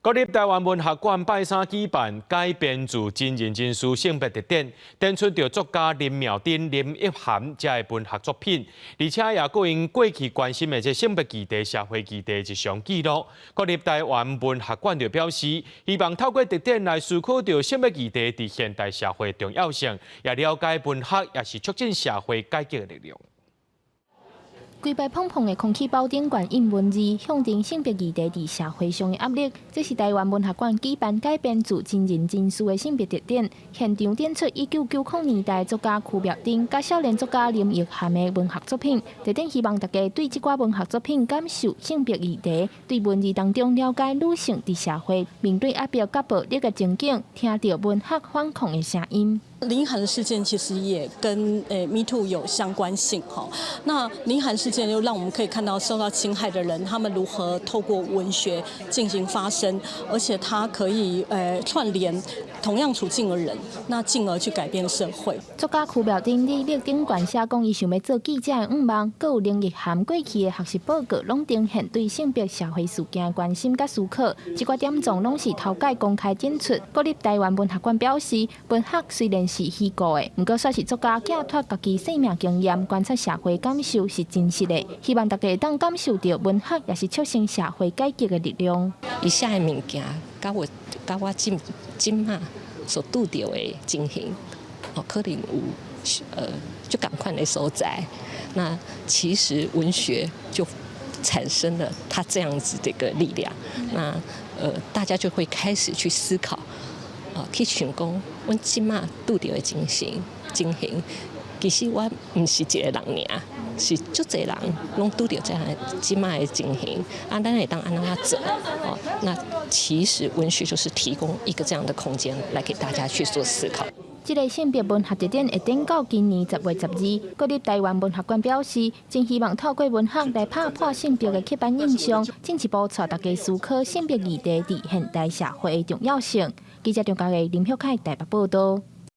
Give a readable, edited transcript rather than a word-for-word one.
国立台湾文学馆拜三举办改编自真人真事性别特点，展出着作家林妙珍、林奕涵这文学作品，而且也个因过去关心的这性别议题、社会议题一项记录。国立台湾文学馆就表示，希望透过特点来思考着性别议题伫现代社会重要性，也了解文学也是促进社会改革的力量。 规排碰碰的空气包顶悬印文字，象征性别议题伫社会上的压力。这是台湾文学馆举办改编自真人真事的性别特点，现场展出1990年代作家区别丁甲少年作家林奕涵的文学作品。特点希望大家对这寡文学作品感受性别议题，对文字当中了解女性伫社会面对压迫甲暴力的情景，听到文学反抗的声音。 林奕涵的事件其实也跟Me Too 有相关性哈。那林奕涵事件又让我们可以看到受到侵害的人，他们如何透过文学进行发声，而且他可以串联同样处境的人，那进而去改变社会。作家区别丁伫立顶悬写讲，伊想要做记者的愿望，佮有林奕涵过去的学习报告，拢呈现对性别社会事件的关心甲思考。这寡点状拢是头届公开展出。国立台湾文学馆表示，文学虽然 是虚构的，不过算是作家寄托家己生命经验、观察社会感受是真实的。希望大家当感受到文学也是促成社会改革的力量。以下的物件，甲我今嘛所拄到的情形，可能有就赶快的所在。那其实文学就产生了它这样子的一个力量。那大家就会开始去思考。 去想讲，阮即马拄到的情形，其实我毋是一个人尔，是足侪人拢拄到这样即马的情形。啊，咱会当安怎做？哦，那其实文学就是提供一个这样的空间，来给大家去做思考。 这个性别文学特点会展到今年10月12日。国立台湾文学馆表示，真希望透过文学来打破性别的刻板印象，进一步带大家思考性别议题伫现代社会的重要性。记者张嘉怡、林秀凯台北报道。